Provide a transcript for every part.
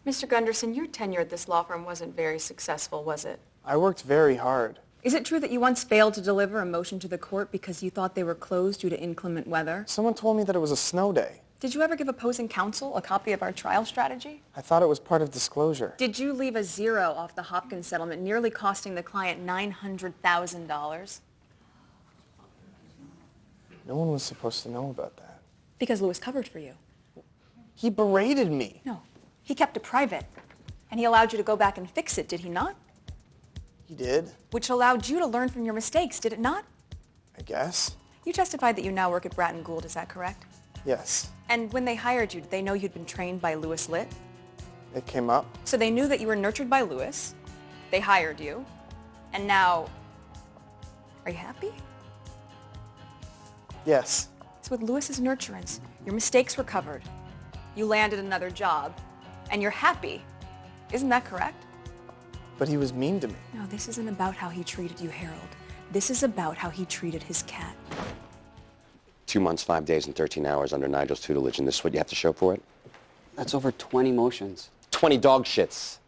Mr. Gunderson, your tenure at this law firm wasn't very successful, was it? I worked very hard. Is it true that you once failed to deliver a motion to the court because you thought they were closed due to inclement weather? Someone told me that it was a snow day. Did you ever give opposing counsel a copy of our trial strategy? I thought it was part of disclosure. Did you leave a zero off the Hopkins settlement, nearly costing the client $900,000? No one was supposed to know about that. Because Lewis covered for you. He berated me. No, he kept it private. And he allowed you to go back and fix it, did he not? He did, Which allowed you to learn from your mistakes, did it not? I guess. You testified that you now work at Bratton Gould, is that correct? Yes. And when they hired you, did they know you'd been trained by Lewis Litt? It came up. So they knew that you were nurtured by Lewis, they hired you, and now, are you happy? Yes. So with Lewis's nurturance, your mistakes were covered, you landed another job, and you're happy. Isn't that correct? But he was mean to me. No, this isn't about how he treated you, Harold. This is about how he treated his cat. 2 months, 5 days, and 13 hours under Nigel's tutelage, and this is what you have to show for it? That's over 20 motions. 20 dog shits.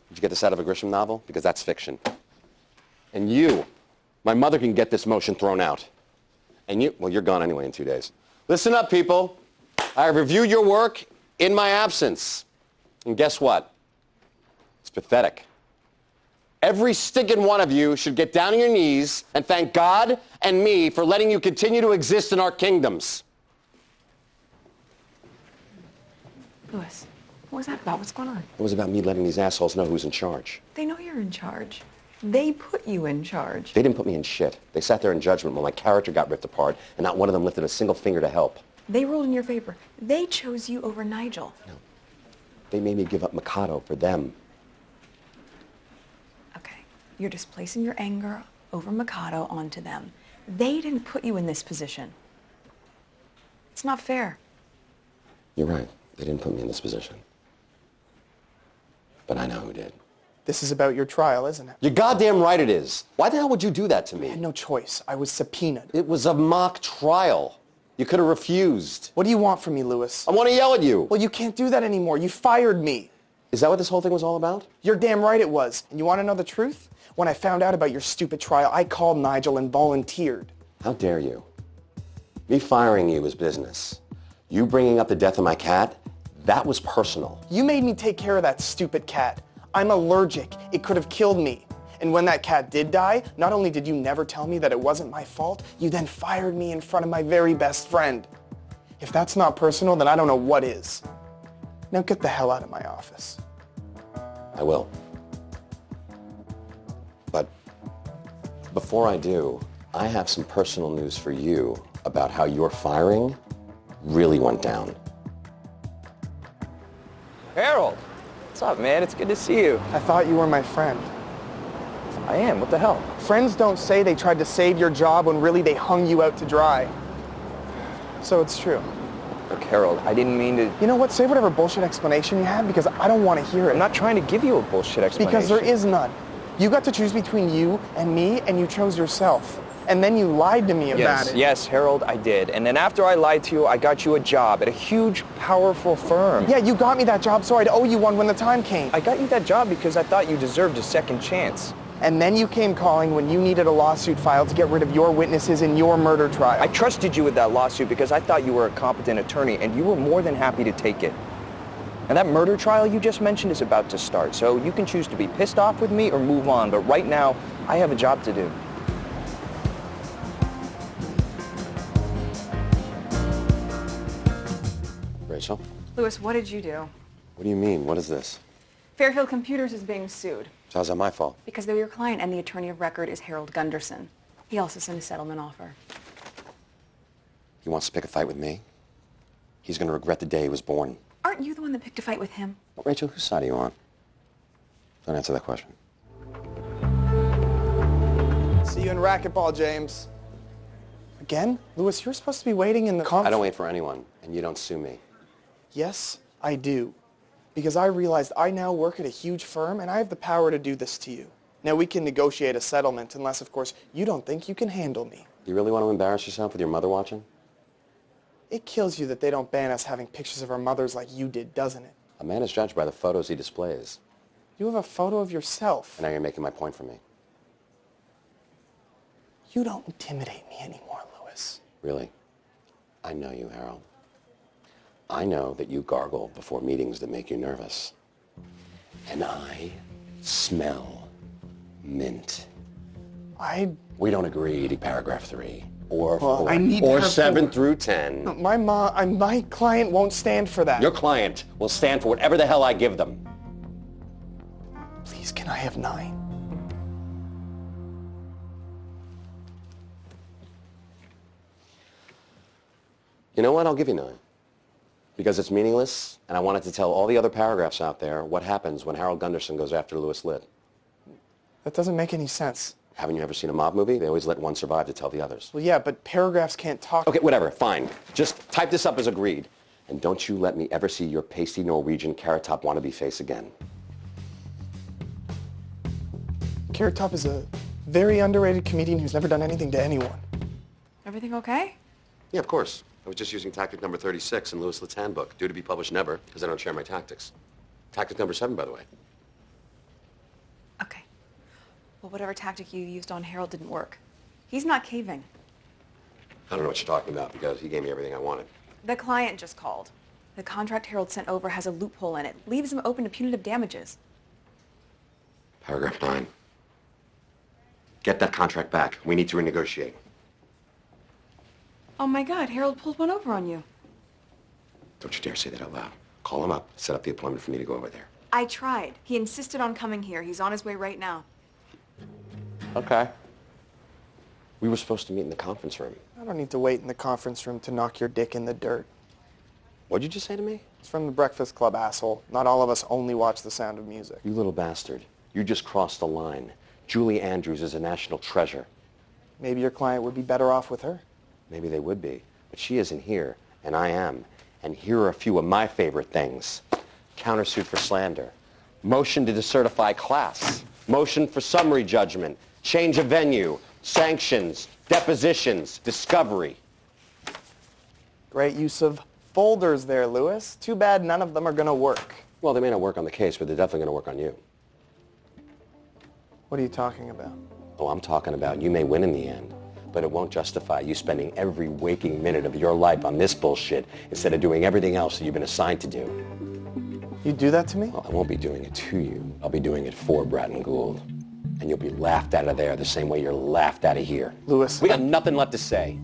Did you get this out of a Grisham novel? Because that's fiction. And you, my mother can get this motion thrown out. And you, well, you're gone anyway in 2 days. Listen up, people. I have reviewed your work in my absence. And guess what? It's pathetic. Every stinking one of you should get down on your knees and thank God and me for letting you continue to exist in our kingdoms. Lewis, what was that about? What's going on? It was about me letting these assholes know who's in charge. They know you're in charge. They put you in charge. They didn't put me in shit. They sat there in judgment while my character got ripped apart, and not one of them lifted a single finger to help. They ruled in your favor. They chose you over Nigel. No. They made me give up Mikado for them. Okay, you're displacing your anger over Mikado onto them. They didn't put you in this position. It's not fair. You're right. They didn't put me in this position. But I know who did. This is about your trial, isn't it? You're goddamn right it is. Why the hell would you do that to me? I had no choice. I was subpoenaed. It was a mock trial. You could have refused. What do you want from me, Lewis? I want to yell at you. Well, you can't do that anymore. You fired me. Is that what this whole thing was all about? You're damn right it was. And you want to know the truth? When I found out about your stupid trial, I called Nigel and volunteered. How dare you? Me firing you was business. You bringing up the death of my cat, that was personal. You made me take care of that stupid cat. I'm allergic. It could have killed me. And when that cat did die, not only did you never tell me that it wasn't my fault, you then fired me in front of my very best friend. If that's not personal, then I don't know what is. Now get the hell out of my office. I will. But before I do, I have some personal news for you about how your firing really went down. Harold, what's up, man? It's good to see you. I thought you were my friend. I am. What the hell? Friends don't say they tried to save your job when really they hung you out to dry. So it's true. Look, Harold, I didn't mean to... You know what? Say whatever bullshit explanation you have because I don't want to hear it. I'm not trying to give you a bullshit explanation. Because there is none. You got to choose between you and me, and you chose yourself. And then you lied to me about it. Yes, Harold, I did. And then after I lied to you, I got you a job at a huge, powerful firm. Yeah, you got me that job, so I'd owe you one when the time came. I got you that job because I thought you deserved a second chance. And then you came calling when you needed a lawsuit filed to get rid of your witnesses in your murder trial. I trusted you with that lawsuit because I thought you were a competent attorney, and you were more than happy to take it. And that murder trial you just mentioned is about to start, so you can choose to be pissed off with me or move on, but right now, I have a job to do. Rachel? Lewis, what did you do? What do you mean? What is this? Fairfield Computers is being sued. So how's that my fault? Because they're your client and the attorney of record is Harold Gunderson. He also sent a settlement offer. He wants to pick a fight with me? He's going to regret the day he was born. Aren't you the one that picked a fight with him? Well, Rachel, whose side are you on? Don't answer that question. See you in racquetball, James. Again? Lewis, you're supposed to be waiting in the conference. I don't wait for anyone, and you don't sue me. Yes, I do. Because I realized I now work at a huge firm, and I have the power to do this to you. Now, we can negotiate a settlement, unless, of course, you don't think you can handle me. You really want to embarrass yourself with your mother watching? It kills you that they don't ban us having pictures of our mothers like you did, doesn't it? A man is judged by the photos he displays. You have a photo of yourself. And now you're making my point for me. You don't intimidate me anymore, Louis. Really? I know you, Harold. I know that you gargle before meetings that make you nervous. And I smell mint. We don't agree to paragraph 3 or Well, 4 I need to or have 7 4. through 10. No, my client won't stand for that. Your client will stand for whatever the hell I give them. Please, can I have 9? You know what? I'll give you 9. Because it's meaningless, and I wanted to tell all the other paragraphs out there what happens when Harold Gunderson goes after Louis Litt. That doesn't make any sense. Haven't you ever seen a mob movie? They always let one survive to tell the others. Well, yeah, but paragraphs can't talk. Okay, whatever, fine. Just type this up as agreed. And don't you let me ever see your pasty Norwegian carrot top wannabe face again. Carrot Top is a very underrated comedian who's never done anything to anyone. Everything okay? Yeah, of course. I was just using tactic number 36 in Louis Litt's handbook. Due to be published never, because I don't share my tactics. Tactic number 7, by the way. Okay. Well, whatever tactic you used on Harold didn't work. He's not caving. I don't know what you're talking about, because he gave me everything I wanted. The client just called. The contract Harold sent over has a loophole in it. Leaves him open to punitive damages. Paragraph 9. Get that contract back. We need to renegotiate. Oh my God, Harold pulled one over on you. Don't you dare say that out loud. Call him up. Set up the appointment for me to go over there. I tried. He insisted on coming here. He's on his way right now. Okay. We were supposed to meet in the conference room. I don't need to wait in the conference room to knock your dick in the dirt. What'd you just say to me? It's from the Breakfast Club, asshole. Not all of us only watch The Sound of Music. You little bastard. You just crossed the line. Julie Andrews is a national treasure. Maybe your client would be better off with her. Maybe they would be. But she isn't here, and I am. And here are a few of my favorite things. Countersuit for slander. Motion to decertify class. Motion for summary judgment. Change of venue. Sanctions. Depositions. Discovery. Great use of folders there, Louis. Too bad none of them are going to work. Well, they may not work on the case, but they're definitely going to work on you. What are you talking about? Oh, I'm talking about you may win in the end, but it won't justify you spending every waking minute of your life on this bullshit instead of doing everything else that you've been assigned to do. You do that to me? Well, I won't be doing it to you. I'll be doing it for Bratton Gould. And you'll be laughed out of there the same way you're laughed out of here. Louis. We got nothing left to say.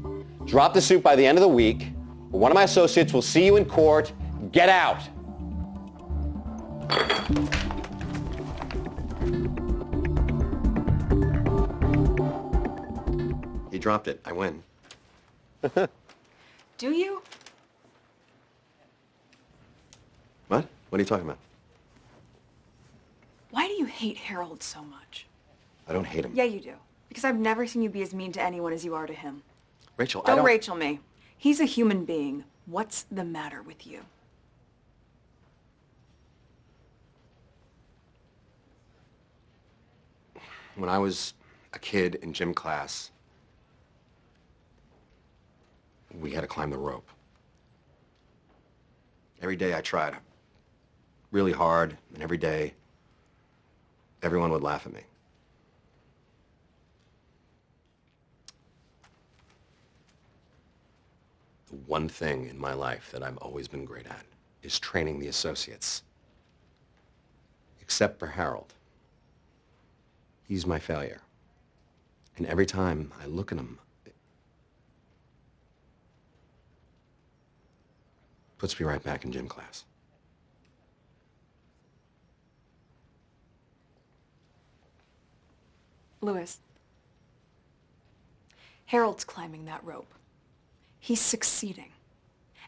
Drop the suit by the end of the week. One of my associates will see you in court. Get out. He dropped it. I win. Do you? What? What are you talking about? Why do you hate Harold so much? I don't hate him. Yeah, you do. Because I've never seen you be as mean to anyone as you are to him. Rachel, I Don't don't... Rachel me. He's a human being. What's the matter with you? When I was a kid in gym class, we had to climb the rope. Every day I tried really hard, and every day everyone would laugh at me. The one thing in my life that I've always been great at is training the associates. Except for Harold. He's my failure. And every time I look at him, it puts me right back in gym class. Louis, Harold's climbing that rope. He's succeeding.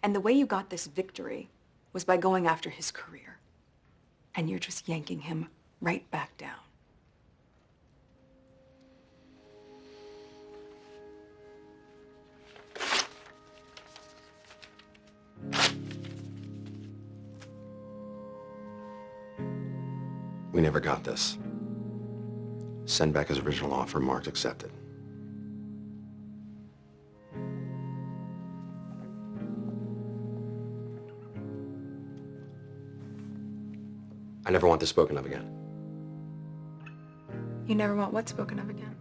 And the way you got this victory was by going after his career. And you're just yanking him right back down. We never got this. Send back his original offer, marked accepted. I never want this spoken of again. You never want what spoken of again?